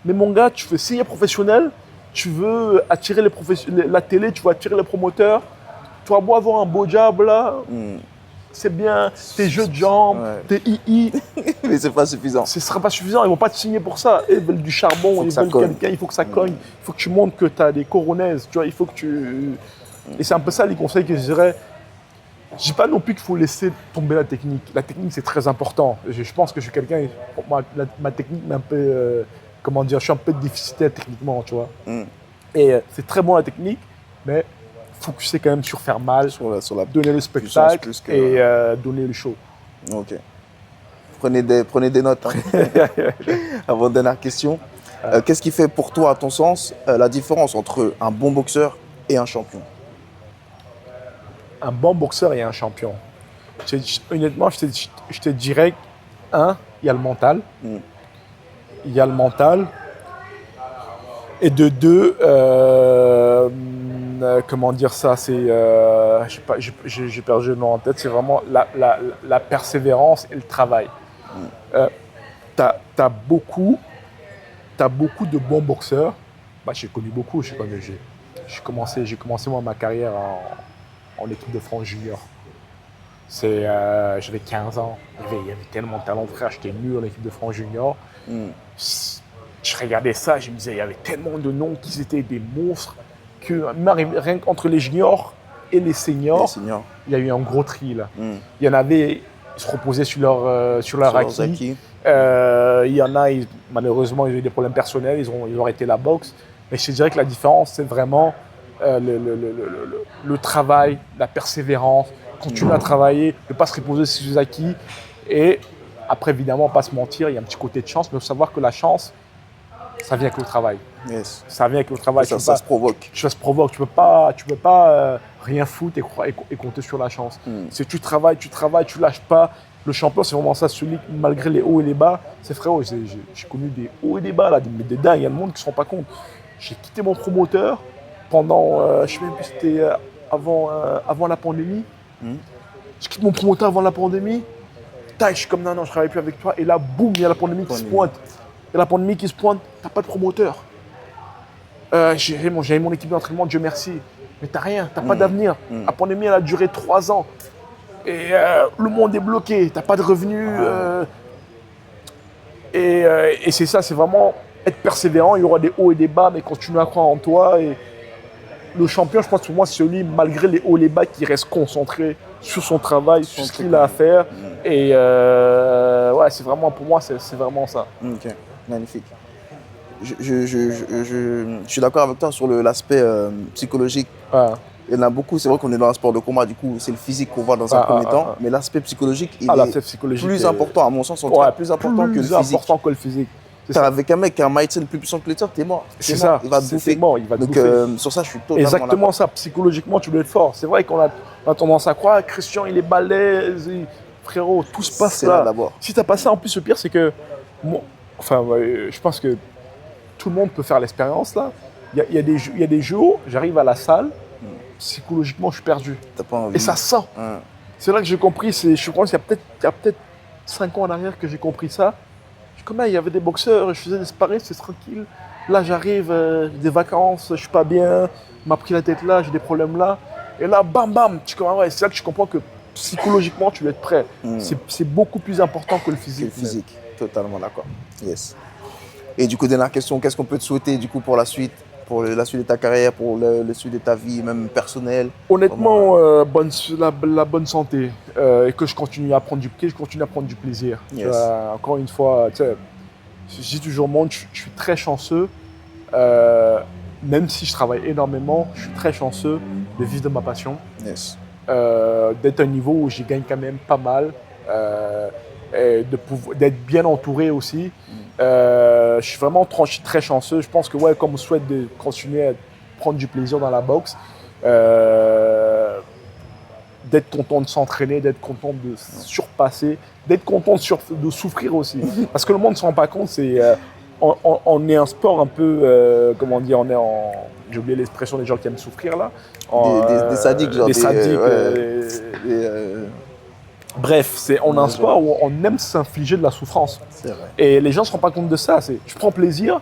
Mais mon gars, tu veux signer professionnel, tu veux attirer la télé, tu veux attirer les promoteurs. Tu vas beau avoir un beau job là, c'est bien, tes jeux de jambes, tes II. Mais c'est pas suffisant. Ce ne sera pas suffisant, ils ne vont pas te signer pour ça. Ils veulent du charbon, ils veulent quelqu'un, il faut que ça cogne. Il faut que tu montres que tu as des coronaises, tu vois, il faut que tu... Et c'est un peu ça les conseils que je dirais. Je ne dis pas non plus qu'il faut laisser tomber la technique. La technique, c'est très important. Je pense que je suis quelqu'un, ma technique m'est un peu, comment dire, je suis un peu déficitaire techniquement, tu vois. Et c'est très bon la technique, mais focuser quand même sur faire mal, donner le spectacle et donner le show. Ok. Prenez des notes. Avant dernière question. Qu'est-ce qui fait pour toi, à ton sens, la différence entre un bon boxeur et un champion? Un bon boxeur et un champion. Honnêtement, je te dirais, il y a le mental. Il y a le mental. Et de deux, comment dire ça, c'est, j'ai perdu le nom en tête, c'est vraiment la persévérance et le travail. T'as beaucoup de bons boxeurs. J'ai connu beaucoup, j'ai commencé moi ma carrière en équipe de France junior. J'avais 15 ans, il y avait tellement de talent, frère, j'étais nul en équipe de France junior. Je regardais ça, je me disais, il y avait tellement de noms qui étaient des monstres que rien qu'entre les juniors et les seniors, il y a eu un gros tri là. Il y en avait, ils se reposaient sur leur acquis. Il y en a, malheureusement, ils ont eu des problèmes personnels, ils ont arrêté la boxe. Mais je te dirais que la différence, c'est vraiment le travail, la persévérance, continuer à travailler, ne pas se reposer sur ses acquis. Et après, évidemment, pas se mentir, il y a un petit côté de chance, mais il faut savoir que la chance, ça vient avec le travail. Ça vient avec le travail. Ça se provoque. Ça se provoque. Tu peux pas rien foutre et compter sur la chance. C'est tu travailles, tu lâches pas. Le champion, c'est vraiment ça, celui malgré les hauts et les bas. C'est frérot, j'ai connu des hauts et des bas, là, des dingues. Il y a le monde qui ne se rend pas compte. J'ai quitté mon promoteur pendant, je sais même plus, c'était avant la pandémie. Je quitte mon promoteur avant la pandémie. Je suis comme non, je ne travaille plus avec toi. Et là, boum, il y a la pandémie qui se pointe. T'as pas de promoteur. J'ai mon équipe d'entraînement, Dieu merci. Mais t'as rien, t'as pas d'avenir. La pandémie, elle a duré 3 ans. Et le monde est bloqué, t'as pas de revenus. Et c'est ça, c'est vraiment être persévérant. Il y aura des hauts et des bas, mais continuer à croire en toi. Et le champion, je pense pour moi, c'est celui, malgré les hauts et les bas, qui reste concentré sur son travail, sur ce qu'il a à faire. Et ouais, c'est vraiment, pour moi, c'est vraiment ça. Ok, magnifique. Je suis d'accord avec toi sur l'aspect psychologique. Il y en a beaucoup, c'est vrai qu'on est dans un sport de combat, du coup, c'est le physique qu'on voit dans un premier temps. Mais l'aspect psychologique, il est plus important, à mon sens, en tout cas, plus important que le physique. Plus important que le physique. Avec un mec qui a un mindset plus puissant que le tien, t'es mort. C'est ça, il va te bouffer. Mort, il va te bouffer. Donc sur ça, je suis totalement exactement ça, psychologiquement, tu dois être fort. C'est vrai qu'on a tendance à croire, Christian, il est balèze, frérot, tout se passe là. Si t'as pas ça, en plus, le pire, c'est que, je pense que tout le monde peut faire l'expérience là. Il y a des jours, j'arrive à la salle, psychologiquement, je suis perdu. T'as pas envie. Et ça sent. C'est là que j'ai compris, je crois qu'il y a peut-être 5 ans en arrière que j'ai compris ça. Comme il y avait des boxeurs, je faisais des sparring, c'est tranquille. Là, j'arrive, des vacances, je suis pas bien, m'a pris la tête là, j'ai des problèmes là. Et là, bam, bam, c'est là que je comprends que psychologiquement, tu dois être prêt. C'est beaucoup plus important que le physique. Que le physique, totalement d'accord. Yes. Et du coup, dernière question, qu'est-ce qu'on peut te souhaiter du coup pour la suite de ta carrière, pour la suite de ta vie, même personnelle? Honnêtement, la bonne santé et que je continue à prendre du plaisir. Yes. Encore une fois, je dis toujours, je suis très chanceux, même si je travaille énormément, je suis très chanceux de vivre de ma passion, d'être à un niveau où j'y gagne quand même pas mal, et d'être bien entouré aussi. Je suis vraiment très chanceux. Je pense que comme on souhaite de continuer à prendre du plaisir dans la boxe, d'être content de s'entraîner, d'être content de surpasser, d'être content de souffrir aussi. Parce que le monde ne se rend pas compte, on est un sport un peu, comment dire, j'ai oublié l'expression des gens qui aiment souffrir là. Des sadiques, genre. Des sadiques. Bref, on a un sport où on aime s'infliger de la souffrance. C'est vrai. Et les gens ne se rendent pas compte de ça. Je prends plaisir,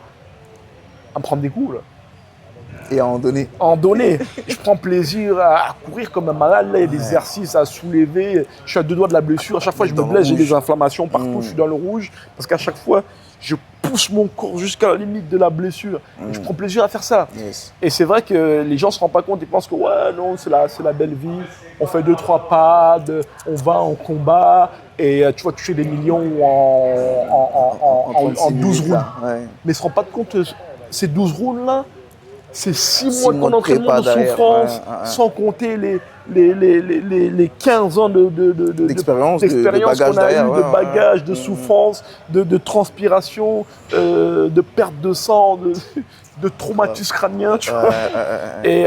à me prendre des coups. Là. Et à en donner. En donner, je prends plaisir à courir comme un malade. Là, il y a des exercices à soulever. Je suis à 2 doigts de la blessure. À chaque fois, je me blesse, j'ai des inflammations partout. Je suis dans le rouge parce qu'à chaque fois, je pousse mon corps jusqu'à la limite de la blessure. Et je prends plaisir à faire ça. Yes. Et c'est vrai que les gens ne se rendent pas compte. Ils pensent que ouais, non, c'est la belle vie. On fait 2-3 pads, on va en combat et tu vas toucher des millions en 12 rounds. Ouais. Mais ils ne se rendent pas compte, ces 12 rounds-là, c'est 6 6 mois mois de d'entraînement de prépa derrière, souffrance, ouais. sans compter les 15 ans D'expérience, de d'expérience bagage qu'on a derrière, eu, ouais, de ouais. bagages, de souffrance, de transpiration, de perte de sang, de traumatisme crânien, tu vois. Et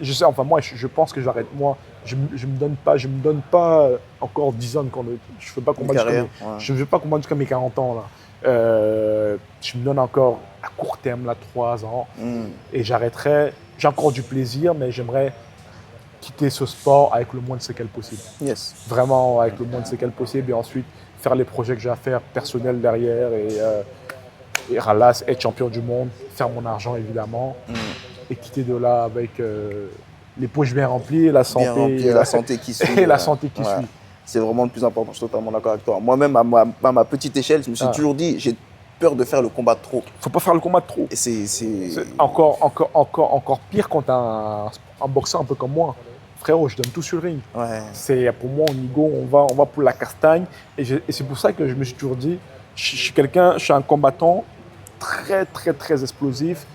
je sais, enfin moi, je pense que j'arrête. Moi, je me donne pas encore 10 ans de combat. Je ne fais pas combattre carrière, je ne vais pas combattre jusqu'à mes 40 ans là. Je me donne encore à court terme là 3 ans et j'arrêterai. J'ai encore du plaisir, mais j'aimerais quitter ce sport avec le moins de séquelles possible. Yes. Vraiment avec le moins de séquelles possible et ensuite faire les projets que j'ai à faire personnels derrière et ralasse, être champion du monde, faire mon argent évidemment et quitter de là avec les poches bien remplies, la santé, Bien rempli, la santé qui suit. et la santé qui suit. C'est vraiment le plus important, je suis totalement d'accord avec toi. Moi-même, à ma petite échelle, je me suis toujours dit, j'ai peur de faire le combat de trop. Faut pas faire le combat de trop. Et c'est encore pire quand t'as un boxeur un peu comme moi. Frérot, je donne tout sur le ring. Ouais. C'est pour moi, au Nigo, on va pour la castagne. Et c'est pour ça que je me suis toujours dit, je suis un combattant très, très, très explosif,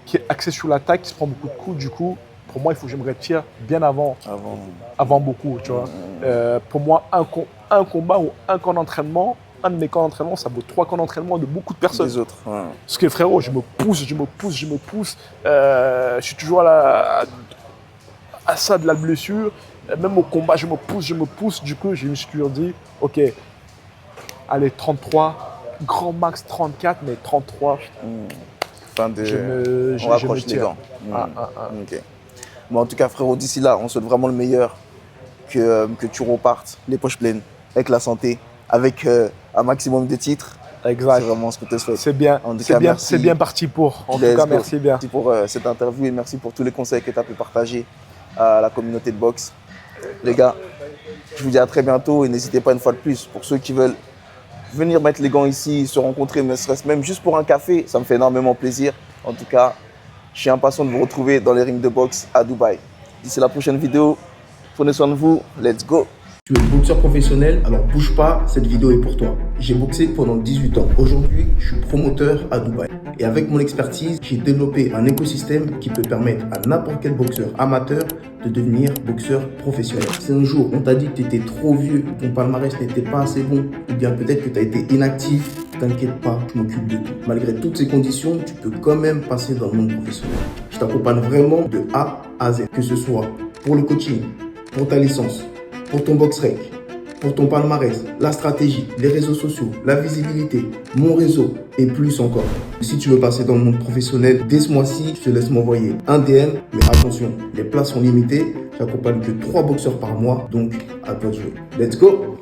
qui est axé sur l'attaque, qui se prend beaucoup de coups. Du coup, pour moi, il faut que je me retire bien avant beaucoup, tu vois. Pour moi, un combat ou un camp d'entraînement, un de mes camps d'entraînement, ça vaut 3 camps d'entraînement de beaucoup de personnes. Les autres. Ouais. Parce que frérot, je me pousse. Je suis toujours à ça de la blessure. Même au combat, je me pousse. Du coup, je me suis toujours dit, ok, allez, 33, grand max 34, mais 33, Fin de... je on rapproche me les tire. gants. Ok. Bon, en tout cas, frérot, d'ici là, on souhaite vraiment le meilleur. Que tu repartes les poches pleines, avec la santé, avec un maximum de titres. Exact. C'est vraiment ce que tu souhaites. C'est bien. En tout cas, merci. C'est bien parti pour. En tout Let's cas, go. merci bien. Merci pour cette interview et merci pour tous les conseils que tu as pu partager à la communauté de boxe. Les gars, je vous dis à très bientôt et n'hésitez pas une fois de plus, pour ceux qui veulent venir mettre les gants ici, se rencontrer, ne serait-ce même juste pour un café, ça me fait énormément plaisir. En tout cas, je suis impatient de vous retrouver dans les rings de boxe à Dubaï. D'ici la prochaine vidéo, prenez soin de vous, let's go! Tu es boxeur professionnel, alors bouge pas, cette vidéo est pour toi. J'ai boxé pendant 18 ans. Aujourd'hui, je suis promoteur à Dubaï. Et avec mon expertise, j'ai développé un écosystème qui peut permettre à n'importe quel boxeur amateur de devenir boxeur professionnel. Si un jour on t'a dit que tu étais trop vieux, ton palmarès n'était pas assez bon, ou bien peut-être que tu as été inactif, t'inquiète pas, je m'occupe de tout. Malgré toutes ces conditions, tu peux quand même passer dans le monde professionnel. Je t'accompagne vraiment de A à Z, que ce soit pour le coaching, pour ta licence, pour ton box rec, pour ton palmarès, la stratégie, les réseaux sociaux, la visibilité, mon réseau et plus encore. Si tu veux passer dans le monde professionnel, dès ce mois-ci, je te laisse m'envoyer un DM. Mais attention, les places sont limitées. J'accompagne que 3 boxeurs par mois, donc à toi de jouer. Let's go!